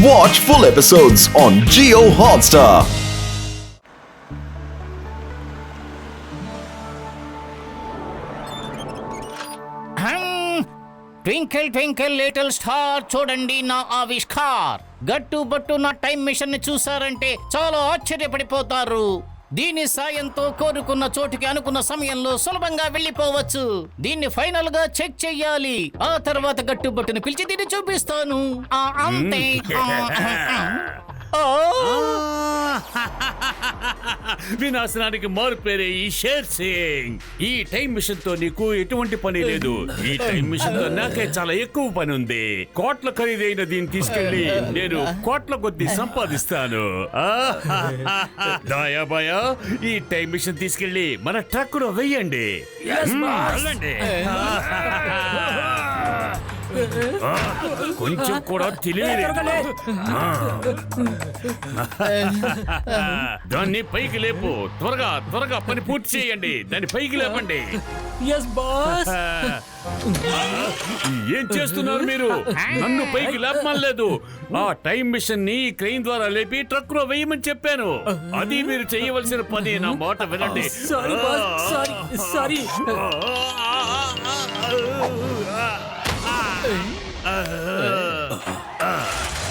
Watch full episodes on Jio Hotstar. Twinkle twinkle little star చూడండి నా ఆవిష్కార్. గట్టు బట్టు నా టైం మిషన్ ని చూసారంటే చాలా ఆశ్చర్యపడిపోతారు. దీని సాయంతో కోరుకున్న చోటుకి అనుకున్న సమయంలో సులభంగా వెళ్ళిపోవచ్చు. దీన్ని ఫైనల్ గా చెక్ చెయ్యాలి. ఆ తర్వాత గట్టుబట్టుని పిలిచి దీన్ని చూపిస్తాను. అంతే. వినాశనానికి మారుపేరే ఈ షేర్ సింగ్. ఈ టైం మిషన్ తో నీకు ఎటువంటి పని లేదు. ఈ టైం మిషన్ తో నాకే చాలా ఎక్కువ పని ఉంది. కోట్ల ఖరీదైన దీన్ని తీసుకెళ్లి నేను కోట్ల కొద్ది సంపాదిస్తాను. దాయాబాయా, ఈ టైం మిషన్ తీసుకెళ్లి మన ట్రక్ లో వెయ్యండి. కొంచెం కూడా తెలియలేదు. దాన్ని పైకి లేపు. త్వరగా త్వరగా పని పూర్తి చేయండి. దాన్ని పైకి లేపండి. ఏం చేస్తున్నారు మీరు? నన్ను పైకి లేపమనలేదు. ఆ టైం మిషన్ ని క్రెయిన్ ద్వారా లేపి ట్రక్ లో వేయమని చెప్పాను. అది మీరు చేయవలసిన పని. నా మాట వినండి.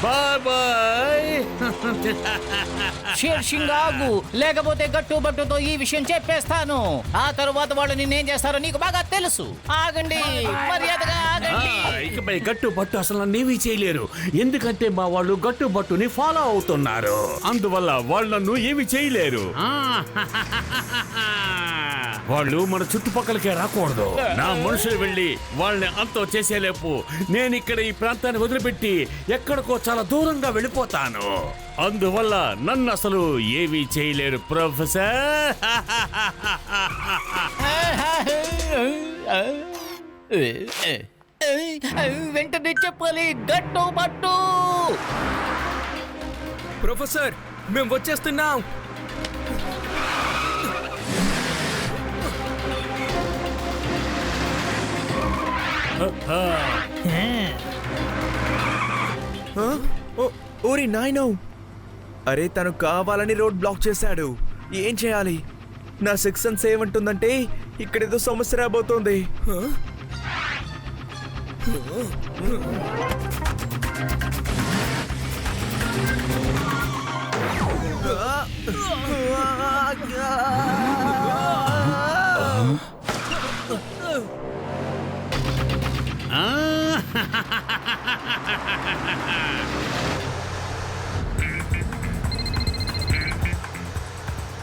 Bye bye. షేర్ సింగ్ ఆగు, లేకపోతే గట్టు బట్టుతో ఈ విషయం చెప్పేస్తాను. ఆ తరువాత వాళ్ళు నిన్నేం చేస్తారో నీకు బాగా తెలుసు. ఆగండి, మర్యాదగా ఆగండి. ఇకపై గట్టు బట్టు అసలు నన్నేమీ చేయలేరు. ఎందుకంటే మా వాళ్ళు గట్టు బట్టుని ఫాలో అవుతున్నారు. అందువల్ల వాళ్ళు నన్ను ఏమి చేయలేరు. వాళ్ళు మన చుట్టుపక్కలకే రాకూడదు. నా మనుషులు వెళ్ళి వాళ్ళని అంతో చేసేలేపు నేను ఇక్కడ ఈ ప్రాంతాన్ని వదిలిపెట్టి ఎక్కడికో చాలా దూరంగా వెళ్ళిపోతాను. అందువల్ల నన్ను అసలు ఏమీ చేయలేరు ప్రొఫెసర్. వెంటనే చెప్పాలి. గట్టు బట్టు. ప్రొఫెసర్, మేము వచ్చేస్తున్నాం. ఓరి నాయనో, అరే తను కావాలని రోడ్ బ్లాక్ చేశాడు. ఏం చేయాలి? నా సెక్షన్ ఏమంటుందంటే ఇక్కడేదో సమస్య రాబోతోంది.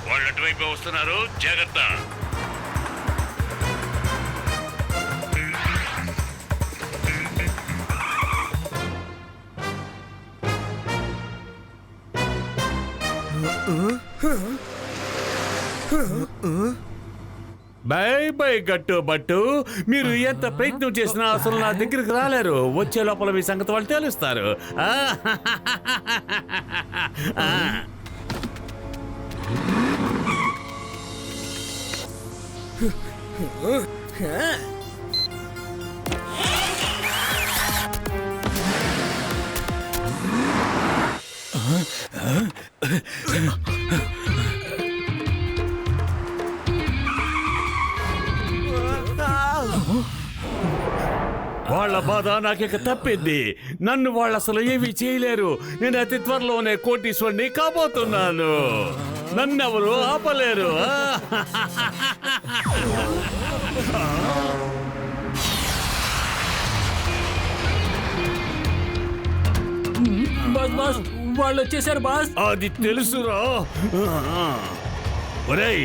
వాళ్ళు అటువైపు వస్తున్నారు, జాగ్రత్త. బై బై గట్టు బట్టు. మీరు ఎంత ప్రయత్నం చేసినా అసలు నా దగ్గరికి రాలేరు. వచ్చే లోపల మీ సంగతి వాళ్ళు తెలుస్తారు. వాళ్ళ బాధ నాకిక తప్పింది. నన్ను వాళ్ళు అసలు ఏమీ చేయలేరు. నేను అతి త్వరలోనే కోటీశ్వరుని కాబోతున్నాను. నన్నెవరు ఆపలేరు. వాళ్ళు వచ్చేసారు బాస్. అది తెలుసురా. ఒరేయ్,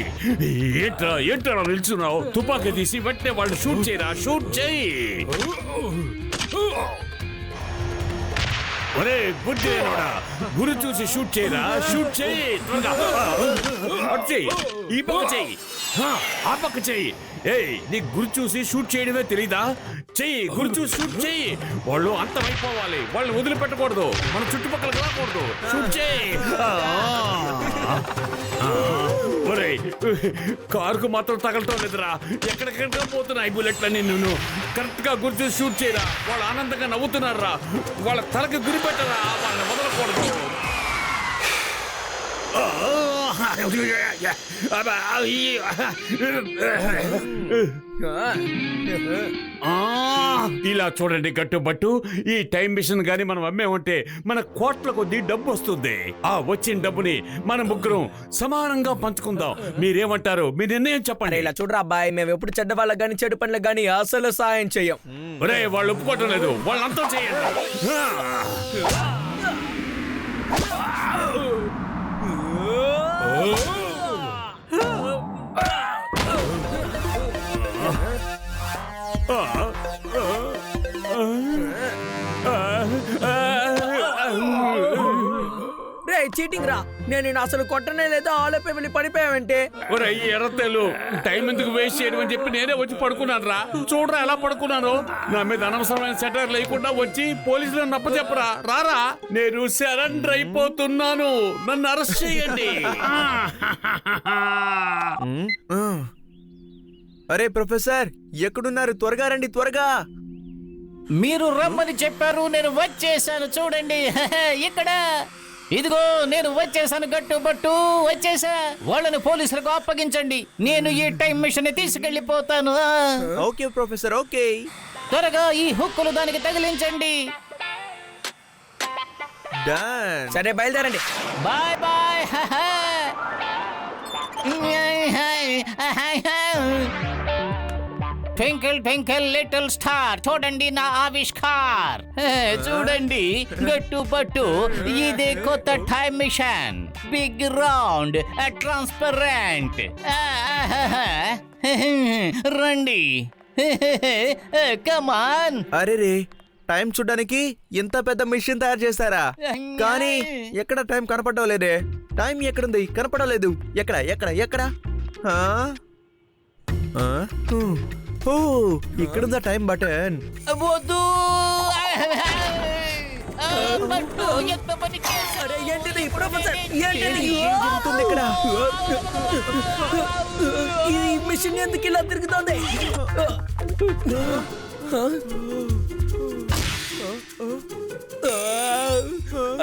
ఏంట్రా నిల్చున్నావు? తుపాకీ తీసి వెంటనే వాళ్ళు షూట్ చేయరా. షూట్ చేయి. ఒరే బుద్ధి లేనోడా, గురి చూసి షూట్ చేయరా. షూట్ చేయి త్వరగా. అటు చెయ్యి, ఈ పక్క చెయ్యి, ఆ పక్క చెయ్యి. ఏయ్, నీకు గురి చూసి షూట్ చేయడమే తెలీదా? చెయ్యి, గురి చూసి షూట్ చెయ్యి. వాళ్ళు అంతమైపోవాలి. వాళ్ళని వదిలిపెట్టకూడదు. మన చుట్టుపక్కల రాకూడదు. షూట్ చేయి. కారుకు మాత్రం తగలటం లేదురా. ఎక్కడికెక్కడ పోతున్నాయి బుల్లెట్లన్నీ. నువ్వు కరెక్ట్ గా గురి చూసి షూట్ చేయరా. వాళ్ళు ఆనందంగా నవ్వుతున్నారా. వాళ్ళ తలకి గురి పెట్టరా. వాళ్ళని వదల వెళ్ళకూడదు. ఇలా చూడండి గట్టుబట్టు, ఈ టైం మిషన్ గాని మనం అమ్మేమంటే మన కోట్ల కొద్దీ డబ్బు వస్తుంది. ఆ వచ్చిన డబ్బుని మన ముగ్గురం సమానంగా పంచుకుందాం. మీరేమంటారు? మీ నిర్ణయం చెప్పండి. ఇలా చూడరా అబ్బాయి, మేము ఎప్పుడు చెడ్డ వాళ్ళకి గానీ చెడు పనులకు గానీ అసలు సాయం చెయ్యం. ఒరే, వాళ్ళు ఒప్పుకోవటం లేదు, వాళ్ళంతా చేయండి. రే చీటింగ్ రా, నేను అసలు కొట్టనే లేదా, ఆలోపే వెళ్ళి పడిపోయావంటే. ఒరే ఈ ఎర్రతేలు, టైం ఎందుకు వేస్ట్ చేయడం అని చెప్పి నేనే వచ్చి పడుకున్నాను రా. చూడరా ఎలా పడుకున్నాను. నా మీద అనవసరమైన సెటర్ లేకుండా వచ్చి పోలీసులను నప్పచెప్పరా. రారా, నేను సరెండర్ అయిపోతున్నాను, నన్ను అరెస్ట్ చేయండి. అరే ప్రొఫెసర్, ఎక్కడున్నారు? త్వరగా రండి, త్వరగా. మీరు రమ్మని చెప్పారు, నేను వచ్చేసాను. చూడండి ఇక్కడ, ఇదిగో నేను వచ్చేసాను. గట్టుబట్టు వచ్చేసా. వాళ్ళని పోలీసులకు అప్పగించండి. నేను ఈ టైం మిషన్ తీసుకెళ్లిపోతాను. Okay professor, okay. త్వరగా ఈ హుక్కులు దానికి తగిలించండి. డన్. సరే బయలుదేరండి. Bye bye. Twinkle twinkle little star, చూడండి నా ఆవిష్కార్. చూడండి గట్టుబట్టు, ఇదే కొత్త time machine. Big round, transparent. రండి, కమాన్. అరే రే, టైం చూడడానికి ఇంత పెద్ద మిషన్ తయారు చేస్తారా? కానీ ఎక్కడ టైం కనపడడం లేదే. టైం ఎక్కడుంది? కనపడడం లేదు. ఎక్కడ ఎక్కడ ఎక్కడ? ఆ? ఆ? ఓ, ఇక్కడుందా టైం బటన్? వద్దు. బట్టు, ఎంత పని చేశావు? అరే ఏంటిది ప్రొఫెసర్, ఏంటిది? ఏం జరుగుతుంది ఇక్కడ? ఈ మిషన్ ఎందుకు ఇలా తిరుగుతోంది?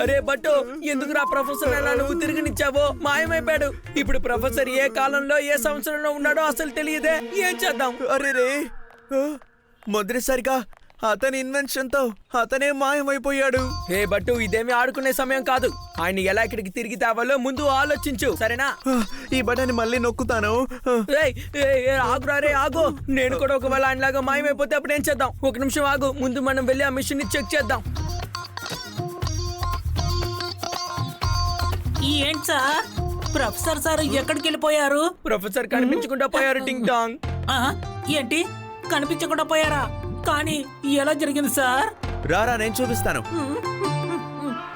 అరే బట్టు, ఎందుకురా ప్రొఫెసర్ ఎలా నువ్వు తిరిగినిచ్చావో? మాయమైపోయాడు. ఇప్పుడు ప్రొఫెసర్ ఏ కాలంలో ఏ సంవత్సరంలో ఉన్నాడో అసలు తెలియదే. ఏం చేద్దాం? అరే రే, మొదటిసారిగా అతని ఇన్వెన్షన్ తో అతనే మాయమైపోయాడు. హే బట్టు, ఇదేమి ఆడుకునే సమయం కాదు. ఆయన ఎలా ఇక్కడికి తిరిగి తేవాలో ముందు ఆలోచించు, సరేనా? ఈ బటన్ మళ్ళీ నొక్కుతాను. ఏయ్, ఏయ్, ఏయ్, ఆగురా రే, ఆగు. నేను కూడా ఒకవేళ ఆయనలాగా మాయమైపోతే అప్పుడు ఏం చేద్దాం? ఒక నిమిషం ఆగు, ముందు మనం వెళ్ళి ఆ మిషన్ ని చెక్ చేద్దాం. ఏంటి సార్, ప్రొఫెసర్ సార్ ఎక్కడికి వెళ్ళిపోయారు? ప్రొఫెసర్ కనిపించకుండా పోయారు. టింగ్ టాంగ్. ఏంటి, కనిపించకుండా పోయారా? కానీ ఎలా జరిగింది సార్? రారా, నేను చూపిస్తాను.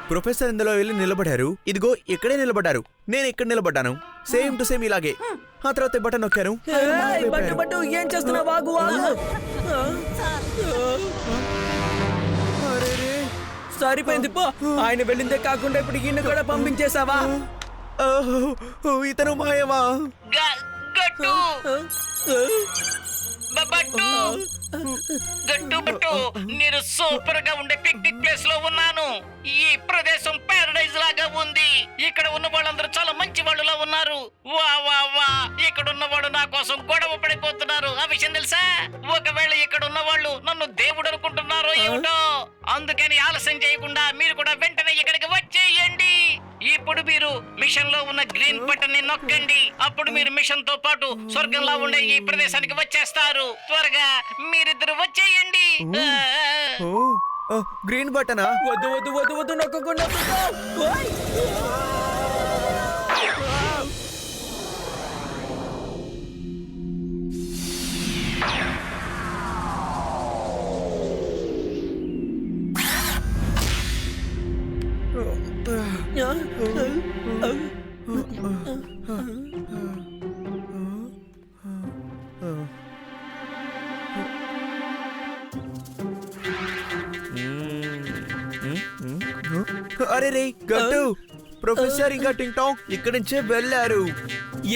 ప్రొఫెసర్ ఇందులో వెళ్ళి నిలబడారు. ఇదిగో ఇక్కడే నిలబడ్డారు. నేను ఇక్కడ నిలబడ్డాను. సేమ్ టు సేమ్ ఇలాగే. ఆ తర్వాత బటన్ నొక్కాను. ఏయ్, బట్టు బట్టు, ఏం చేస్తున్నావు? ఆగు, ఆగు. అరే రే, సరిపోయింది పో. ఆయన వెళ్ళిందే కాకుండా ఇప్పుడు ఈయన కూడా పంపించేశావా? ఇతను మాయమా? గట్టు బట్టు, గట్టుబట్టు, నేను సూపర్ గా ఉండే పిక్నిక్ ప్లేస్ లో ఉన్నాను. ఈ ప్రదేశం పారడైజ్ లాగా ఉంది. ఇక్కడ ఉన్న వాళ్ళందరూ చాలా మంచి వాళ్ళులా ఉన్నారు. వా వా వా, ఇక్కడ ఉన్న వాళ్ళు నా కోసం గొడవ పడిపోతున్నారు. ఆ విషయం తెలుసా? ఒకవేళ ఇక్కడ ఉన్న వాళ్ళు నన్ను దేవుడు అనుకుంటున్నారో ఏమిటో. అందుకని ఆలస్యం చేయకుండా మీరు కూడా వెంటనే ఇక్కడికి వచ్చేయండి. ఇప్పుడు మీరు మిషన్ లో ఉన్న గ్రీన్ బటన్ ని నొక్కండి. అప్పుడు మీరు మిషన్ తో పాటు స్వర్గంలో ఉండే ఈ ప్రదేశానికి వచ్చేస్తారు. త్వరగా మీరిద్దరు వచ్చేయండి. గ్రీన్ బటనా? వద్దు వద్దు వద్దు వద్దు, నొక్కకుండా. ఓయ్. అరే రే గట్టు, ప్రొఫెసర్ ఇంకా టింగ్ టాంగ్ ఇక్కడి నుంచే వెళ్ళారు.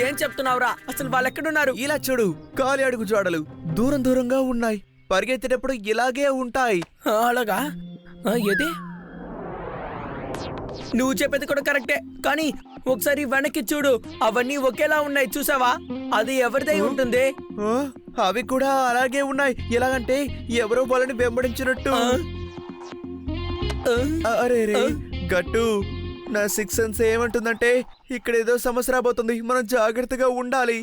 ఏం చెప్తున్నావురా? అసలు వాళ్ళు ఎక్కడున్నారు? ఇలా చూడు, కాలి అడుగు జాడలు దూరం దూరంగా ఉన్నాయి. పరిగెత్తేటప్పుడు ఇలాగే ఉంటాయి. అలాగా? ఏది? నువ్వు చెప్పేది కూడా కరెక్టే, కానీ ఒకసారి వెనక్కి చూడు, అవన్నీ ఒకేలా ఉన్నాయి చూసావా? అది ఎవరిదై ఉంటుంది? ఆ, అవి కూడా అలాగే ఉన్నాయి. ఎలాగంటే ఎవరో వాళ్ళని వెంబడించినట్టు. అరే రే గట్టు, నా సిక్స్ సెన్స్ ఏమంటుందంటే ఇక్కడ ఏదో సమస్య రాబోతుంది, మనం జాగ్రత్తగా ఉండాలి.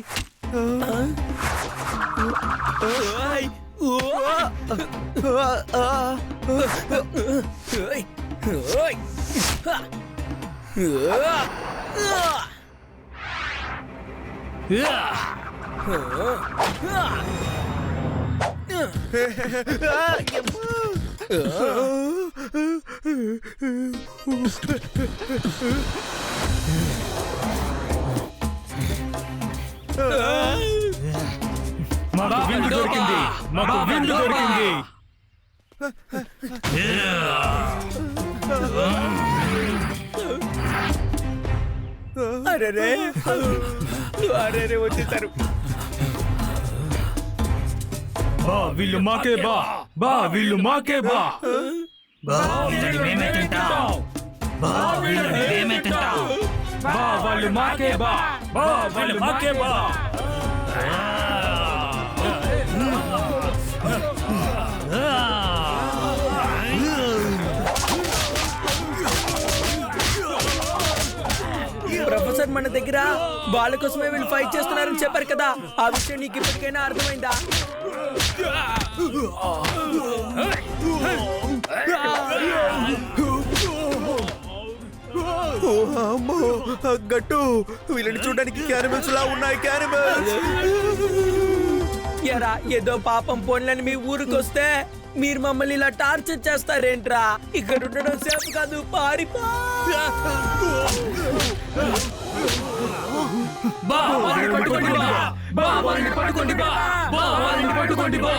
మాకు విందు దొరికింది, మాకు విందు దొరికింది. అరే అరే వచ్చేసారు. బా వీళ్ళు మాకే బా, బా వీళ్ళు మాకే బా. బా వీళ్ళని మేమే తింటాం, బా వీళ్ళని మేమే తింటాం. బా వాళ్ళు మాకే బా, బా వాళ్ళు మాకే బా. ప్రొఫెసర్ మన దగ్గర వాళ్ళ కోసమే వీళ్ళు ఫైట్ చేస్తున్నారని చెప్పారు కదా, ఆ విషయం నీకు ఇప్పటికైనా అర్థమైందా? అమ్మో గట్టు, వీళ్ళని చూడడానికి క్యానిమల్స్ లా ఉన్నాయి. క్యానిమల్స్ ఎరా ఏదో పాపం పోన్లని మీ ఊరికొస్తే మీరు మమ్మల్ని ఇలా టార్చర్ చేస్తారేంట్రా? ఇక్కడ ఉండడం సేఫ్ కాదు, పారిపో. బా వాళ్ళని పట్టుకోండి బా, బా వాళ్ళని పట్టుకోండి బా, బా వాళ్ళని పట్టుకోండి బా.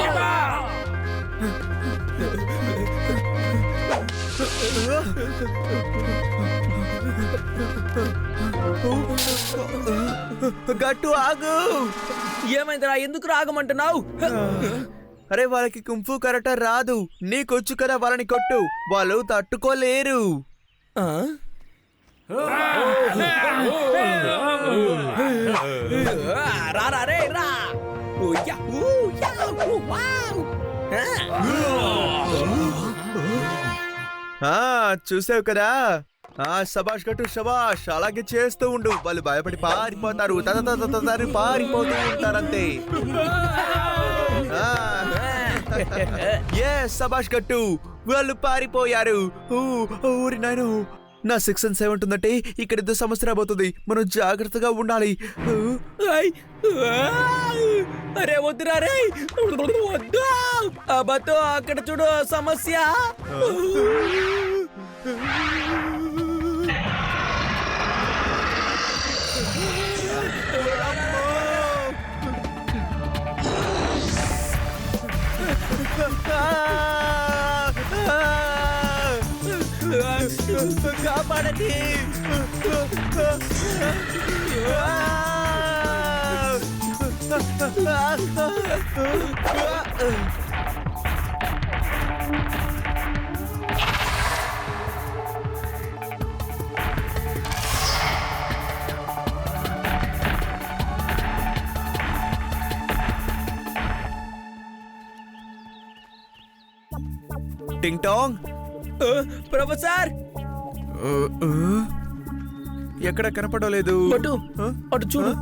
గట్టు ఆగు. ఏమైందిరా, ఎందుకు రాగమంటున్నావు? అరే వాళ్ళకి కుంఫు కరాటే రాదు, నీకొచ్చు కదా, వాళ్ళని కొట్టు, వాళ్ళు తట్టుకోలేరు. రా రే రా. చూసావు కదా, శబాష్ గట్టు శబాష్, అలాగే చేస్తూ ఉండు. వాళ్ళు భయపడి పారిపోతారు, పారిపోతూ ఉంటారంతే. శబాష్ గట్టు, వాళ్ళు పారిపోయారు. ఊరి నాయను, నా సిక్స్ అండ్ సెవెన్ ఉంటుందంటే ఇక్కడ ఏదో సమస్య రాబోతుంది, మనం జాగ్రత్తగా ఉండాలి. అరే వద్దురా రే, వద్దు. అబ్బతో అక్కడ చూడు సమస్య. కాపాడండి. టింగ్ టాంగ్, ప్రొఫెసర్ ఎక్కడ కనపడలేదు. అటు అటు చూడు.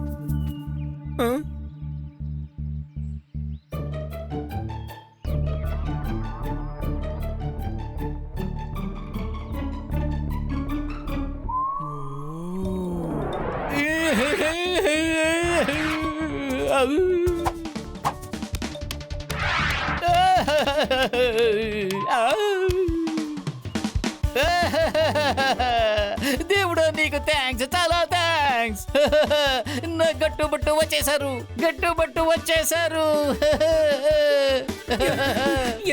దేవుడు నీకు థ్యాంక్స్, చాలా థ్యాంక్స్. నా గట్టుబట్టు వచ్చేసారు, గట్టుబట్టు వచ్చేసారు.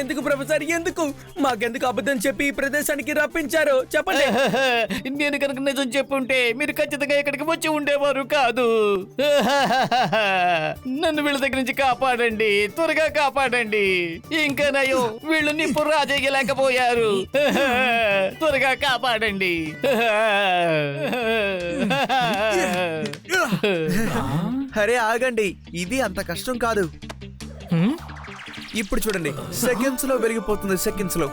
ఎందుకు ప్రొఫెసర్ ఎందుకు మాకెందుకు అబద్ధం చెప్పి ఈ ప్రదేశానికి రప్పించారు చెప్పండి. నేను కనుక నిజం చెప్పుంటే మీరు ఖచ్చితంగా ఇక్కడికి వచ్చి ఉండేవారు కాదు. నన్ను వీళ్ళ దగ్గర నుంచి కాపాడండి, త్వరగా కాపాడండి. ఇంకా నయం, వీళ్ళు నిప్పు రాజేయలేకపోయారు. త్వరగా కాపాడండి. అరే ఆగండి, ఇది అంత కష్టం కాదు. ఇప్పుడు చూడండి, సెకండ్స్ లో వెలిగిపోతుంది, సెకండ్స్ లో.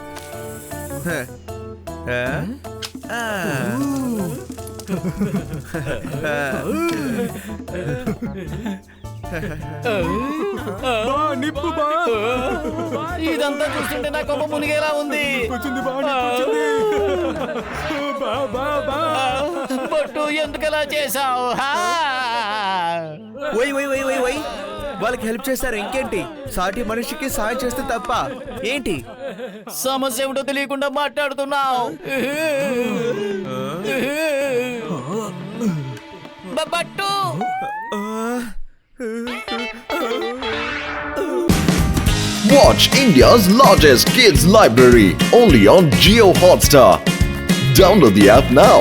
ఇదంతా చూస్తుంటే నా కొమ్మ మునిగేలా ఉంది. బొట్టు ఎందుకలా చేసావు? వాళ్ళకి హెల్ప్ చేశారు, ఇంకేంటి? సాటి మనిషికి సాయం చేస్తే తప్ప ఏంటి? సమస్య ఏమిటో తెలియకుండా మాట్లాడుతున్నావు. బట్టు Watch India's largest kids library only on Jio Hotstar. Download the app now.